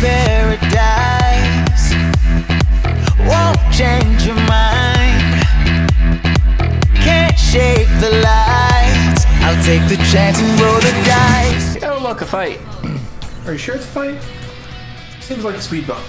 paradise won't change your mind. Can't shape the lights. I'll take the chance and roll the dice. Oh, look, a fight. Are you sure it's a fight? Seems like a speed bump.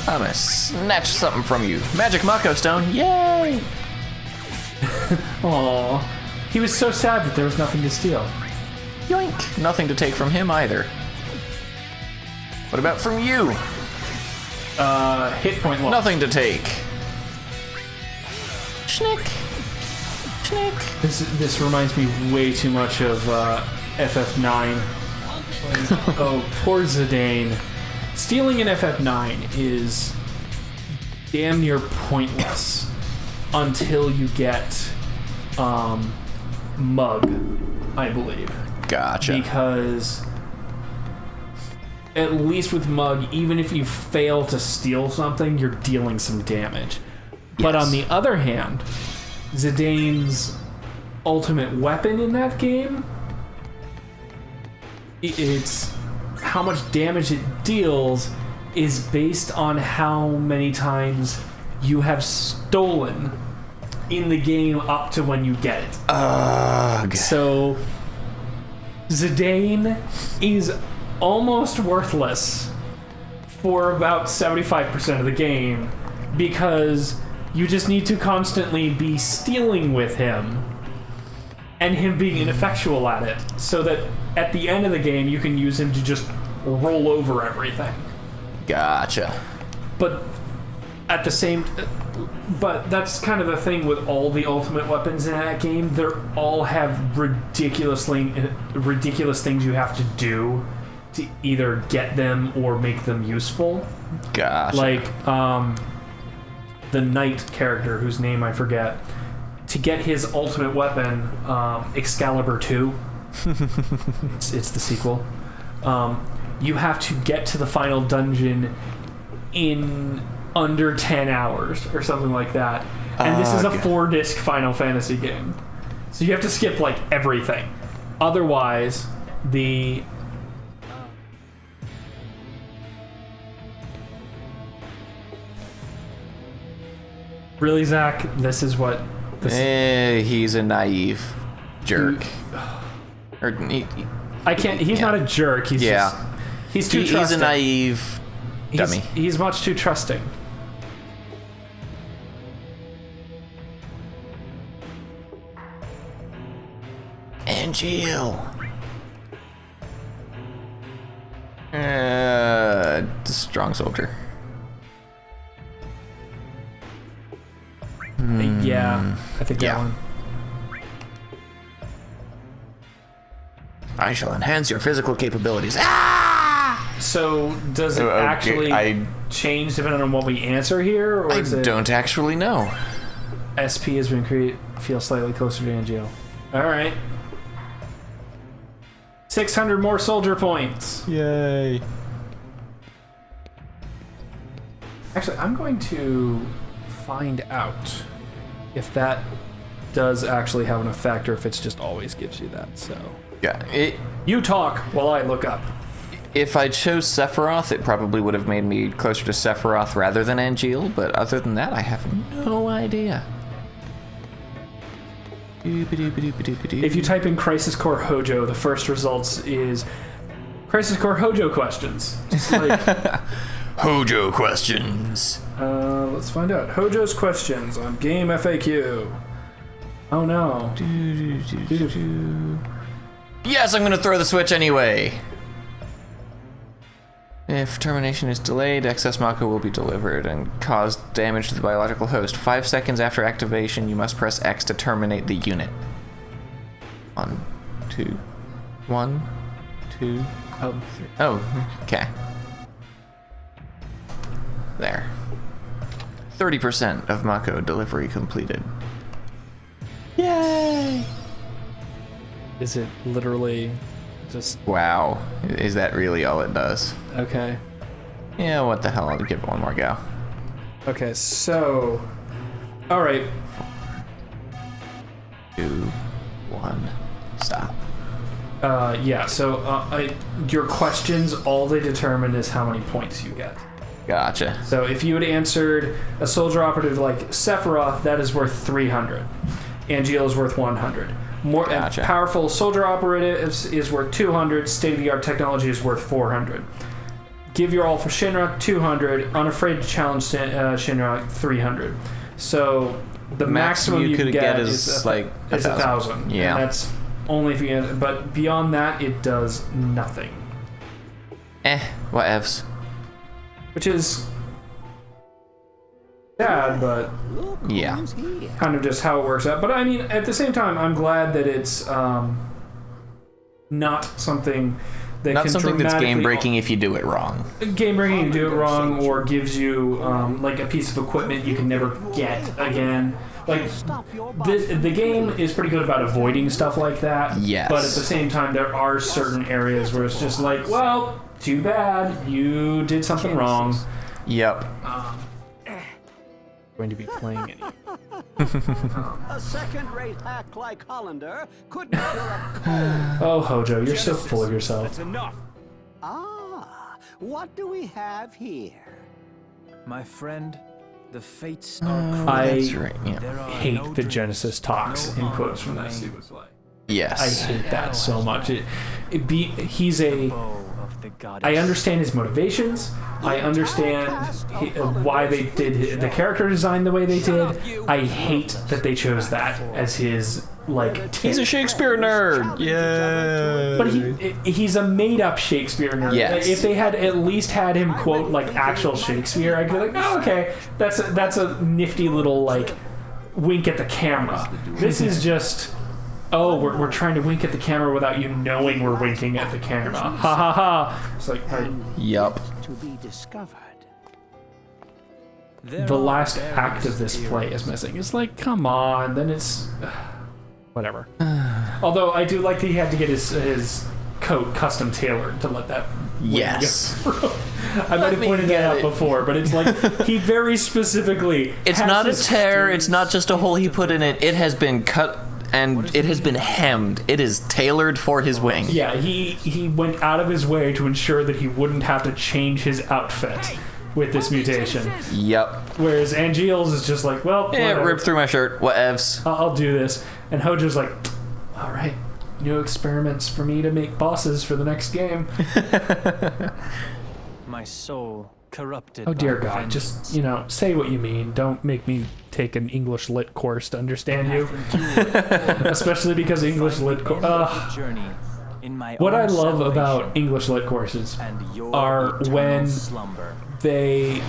I'm gonna snatch something from you. Magic Mako Stone, yay! Aww. He was so sad that there was nothing to steal. Yoink! Nothing to take from him either. What about from you? Hit point loss. Nothing to take. Schnick. Schnick. This reminds me way too much of FF9. Oh, poor Zidane. Stealing in FF9 is damn near pointless until you get Mug, I believe. Gotcha. Because at least with Mug, even if you fail to steal something, you're dealing some damage. But Yes. on the other hand, Zidane's ultimate weapon in that game, it's how much damage it deals is based on how many times you have stolen in the game up to when you get it. Ugh. So Zidane is almost worthless for about 75% of the game because you just need to constantly be stealing with him and him being ineffectual at it so that at the end of the game you can use him to just roll over everything. Gotcha. But at the same but that's kind of the thing with all the ultimate weapons in that game. They all have ridiculous things you have to do to either get them or make them useful. Gotcha. Like the knight character whose name I forget, to get his ultimate weapon, Excalibur 2, it's the sequel, you have to get to the final dungeon in under 10 hours or something like that. And this is a 4-disc Final Fantasy game. So you have to skip like everything. Otherwise, the really, Zach, this is what this he's a naive jerk. Or I can't. He's not a jerk. He's just, he's too trusting. He's a naive dummy. He's much too trusting. Angel. Strong soldier. Yeah, I think that one. I shall enhance your physical capabilities. Ah! So does it actually change depending on what we answer here, or is it don't actually know. SP has been created? Feel slightly closer to Angel. All right. 600 more soldier points. Yay. Actually, I'm going to find out if that does actually have an effect or if it just always gives you that. So Yeah. you talk while I look up. If I chose Sephiroth, it probably would have made me closer to Sephiroth rather than Angeal, but other than that, I have no idea. If you type in Crisis Core Hojo, the first results is Crisis Core Hojo questions. Just like Hojo questions. let's find out. Hojo's questions on Game FAQ. Oh no. Yes, I'm gonna throw the switch anyway. If termination is delayed, excess Mako will be delivered and cause damage to the biological host. 5 seconds after activation, you must press X to terminate the unit. 1, 2, 1, 2. Oh, okay. There. 30% of Mako delivery completed. Yay! Is it literally just Wow. Is that really all it does? okay? Yeah, what the hell? I'll give it one more go. Okay, so all right. 2, 1, stop. Yeah, so your questions, all they determine is how many points you get. Gotcha. So if you had answered a soldier operative like Sephiroth, that is worth 300. Angeal is worth 100. More Gotcha. powerful soldier operatives is worth 200. State-of-the-art technology is worth 400. Give your all for Shinra, 200. Unafraid to challenge Shinra, 300. So the maximum you could can get is like 1,000. Yeah. And that's only if you get, but beyond that, it does nothing. Whatevs. Which is sad, but Yeah. kind of just how it works out. But I mean, at the same time, I'm glad that it's not something that Not can something that's dramatically game breaking if you do it wrong. Game breaking, you do it wrong, or gives you like a piece of equipment you can never get again. Like the game is pretty good about avoiding stuff like that. Yes. But at the same time, there are certain areas where it's just like, well, too bad, you did something wrong. Yep. Going to be playing any. A second-rate hack like Hollander couldn't cure a cold. Oh, Hojo, you're so full of yourself. That's enough. Ah, what do we have here? My friend, the fates are I That's right. Yeah. There are hate no the dreams, Genesis talks no in quotes from that harm, sequence play. I Yes. hate that so much. He's a. bow of the goddess. I understand his motivations. I understand why they did the character design the way they did. I hate that they chose that as his like. He's a Shakespeare nerd. Yeah. But he's a made-up Shakespeare nerd. Yes. If they had at least had him quote like actual Shakespeare, I'd be like, oh, okay, that's a nifty little like wink at the camera. This is just. Oh, we're trying to wink at the camera without you knowing we're winking at the camera. Ha ha ha. It's like, Yup. To be discovered. the last act of this play is missing. It's like, come on, then it's whatever. Although I do like that he had to get his coat custom tailored to let that wing Yes. go through. I might have pointed that out before, but it's like he very specifically. It's has not a his- tear. It's not just a hole he put in it. It has been cut and it has been hemmed. It is tailored for his wing. Yeah, he went out of his way to ensure that he wouldn't have to change his outfit with this mutation. Yep. Whereas Angeal's is just like, well, Yeah, it whatever. ripped through my shirt. Whatevs. I'll do this. And Hojo's like, all right, new experiments for me to make bosses for the next game. My soul corrupted. Oh dear by God, vengeance. just, say what you mean. Don't make me take an English lit course to understand you. Especially because English lit Journey in my what own I love salvation about English lit courses and your are eternal when slumber. they,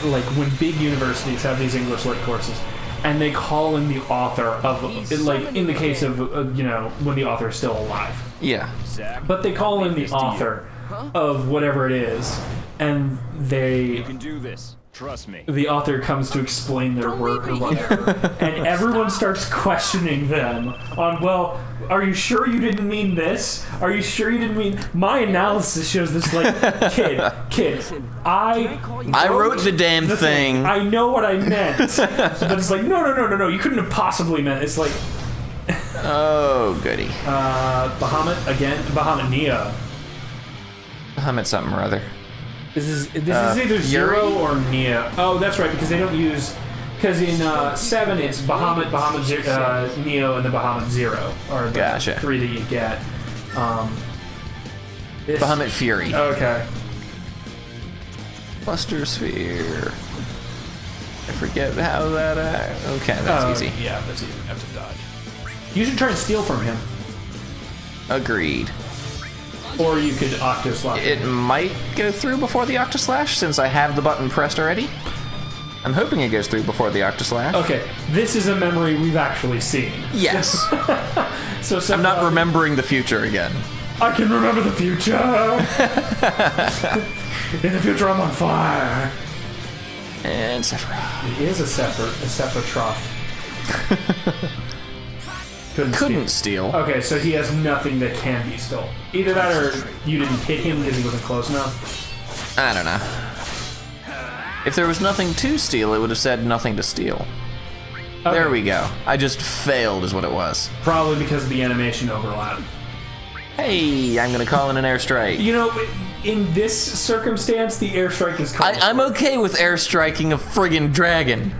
like when big universities have these English lit courses and they call in the author of, like in the case of, when the author is still alive. Yeah. But they call in the author of whatever it is, and You can do this. Trust me. the author comes to explain their work or whatever, and everyone starts questioning them on, well, are you sure you didn't mean this? Are you sure you didn't mean... My analysis shows this, like, kid, I wrote the damn the thing. I know what I meant. But it's like, no, you couldn't have possibly meant... It's like, Oh, goody. Bahamut Nia. Bahamut something or other. This is either Zero or Nia. Oh, that's right, because they don't use... Because in 7, it's Bahamut, Neo, and the Bahamut Zero are the Gotcha. 3 that you get. Bahamut Fury. Okay. Buster Sphere. I forget how that... okay, that's easy. Yeah, that's easy. You have to dodge. You should try and steal from him. Agreed. Or you could Octoslash. It might go through before the Octoslash, since I have the button pressed already. I'm hoping it goes through before the Octoslash. Okay, this is a memory we've actually seen. Yes. So I'm not remembering the future again. I can remember the future. In the future, I'm on fire. And Sephiroth. It is a Sephiroth. Couldn't steal. Okay, so he has nothing that can be stolen. Either that or you didn't hit him because he wasn't close enough. I don't know. If there was nothing to steal, it would have said nothing to steal. There we go. I just failed is what it was. Probably because of the animation overlap. Hey, I'm gonna call in an airstrike. You know, in this circumstance, the airstrike is called. I'm okay with airstriking a friggin' dragon.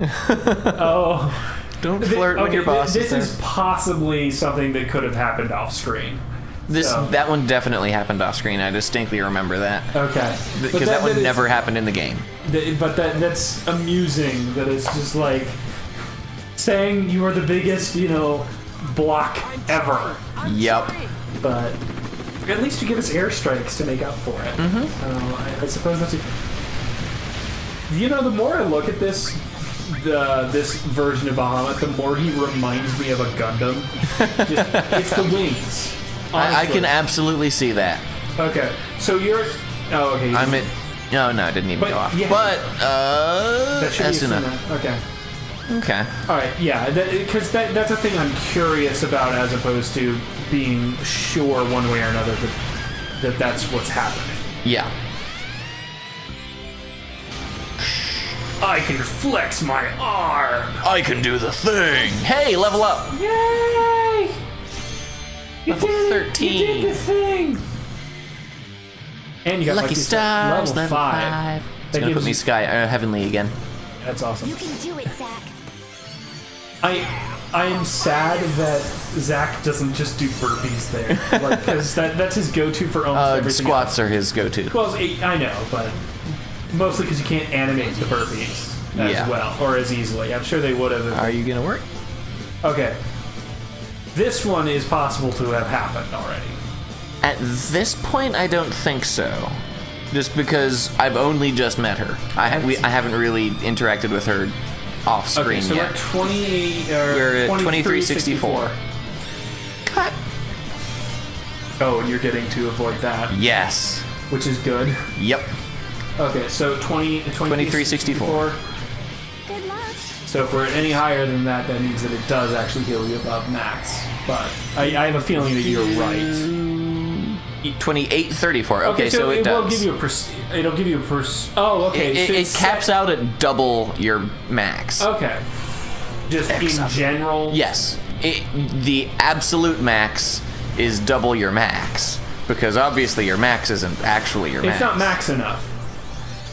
Oh. Don't flirt with your bosses. This there. is possibly something that could have happened off screen. That one definitely happened off screen. I distinctly remember that. Okay. Because that one never happened in the game. But that's amusing. That it's just like saying you are the biggest, block ever. Yup. But at least you give us airstrikes to make up for it. Mm-hmm. I suppose that's. The more I look at this version of Bahamut, the more he reminds me of a Gundam. It's the wings. I can absolutely see that. Okay, so you're. Oh, okay. I'm at. No, it didn't even go off. Yeah. But That should be Asuna. Okay. Okay. All right. Yeah, because that's a thing I'm curious about, as opposed to being sure one way or another that that's what's happening. Yeah. I can flex my arm. I can do the thing. Hey, level up. Yay! Level 13. You did the thing. And you got Lucky stars. level 5. It's gonna put me heavenly again. That's awesome. You can do it, Zach. I am sad that Zach doesn't just do burpees there, because that's his go-to for almost everything. Squats else. are his go-to. Well, I know, but mostly because you can't animate the burpees as well or as easily. I'm sure they would have. Are you gonna work? Okay. This one is possible to have happened already. At this point, I don't think so. Just because I've only just met her. I haven't really interacted with her off screen so yet. we're at 28. We're at 2364. Cut. Oh, and you're getting to avoid that, Yes. which is good. Yep. Okay, so 2364. Good luck. So if we're any higher than that, that means that it does actually heal you above max. But I have a feeling that you're right. 2834. Okay, so it does. Will give you it'll give you a Oh, okay. It caps out at double your max. Okay. Just in general. Yes. The absolute max is double your max, because obviously your max isn't actually your max. It's not max enough.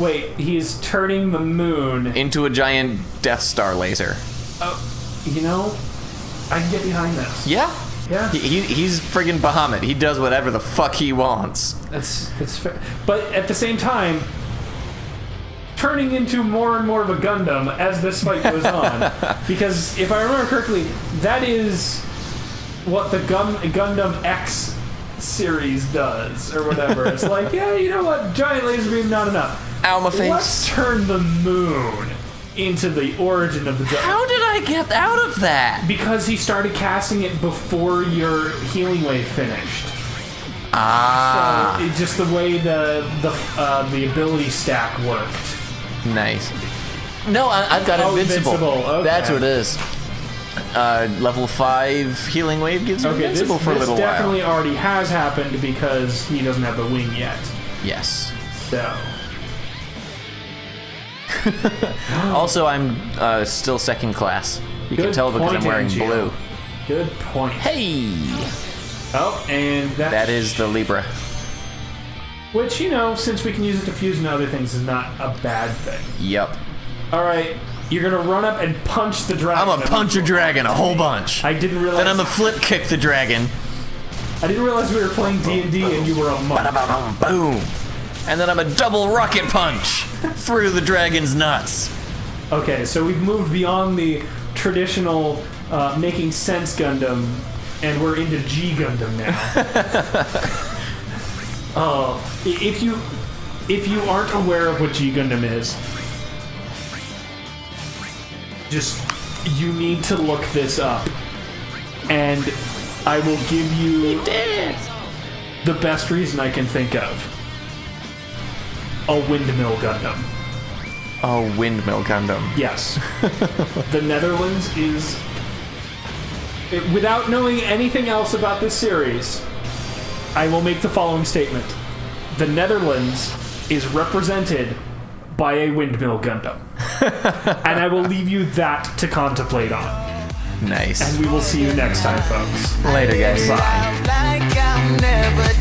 Wait, he's turning the moon into a giant Death Star laser. Oh, I can get behind this. Yeah. Yeah. He's friggin' Bahamut. He does whatever the fuck he wants. That's fair. But at the same time, turning into more and more of a Gundam as this fight goes on. Because if I remember correctly, that is what the Gundam X series does, or whatever. It's like, yeah, you know what? Giant laser beam, not enough. Ow, my face. Let's turn the moon into the origin of the Gundam. How did I get out of that? Because he started casting it before your healing wave finished. Ah. So just the way the ability stack worked. Nice. No, I've got invincible. Okay. That's what it is. Level 5 healing wave gives you invincible for a little This while. definitely already has happened because he doesn't have the wing yet. Yes. So. Also, I'm still second class. You can Good tell because point, I'm wearing Angio. blue. Good point. Hey! Oh, and That is the Libra. Which, since we can use it to fuse and other things, is not a bad thing. Yep. Alright, you're gonna run up and punch the dragon. I'm gonna punch a dragon a whole bunch. I didn't realize. Then I'm gonna flip kick the dragon. I didn't realize we were playing D&D and you were a monk. Ba-da-ba-bum, boom. And then I'm a double rocket punch through the dragon's nuts. Okay, so we've moved beyond the traditional making sense Gundam, and we're into G Gundam now. If you aren't aware of what G Gundam is, you need to look this up, and I will give you the best reason I can think of. A windmill Gundam. Oh, windmill Gundam. Yes. The Netherlands is... Without knowing anything else about this series, I will make the following statement. The Netherlands is represented by a windmill Gundam. And I will leave you that to contemplate on. Nice. And we will see you next time, folks. Later, guys. Bye. Like I'll never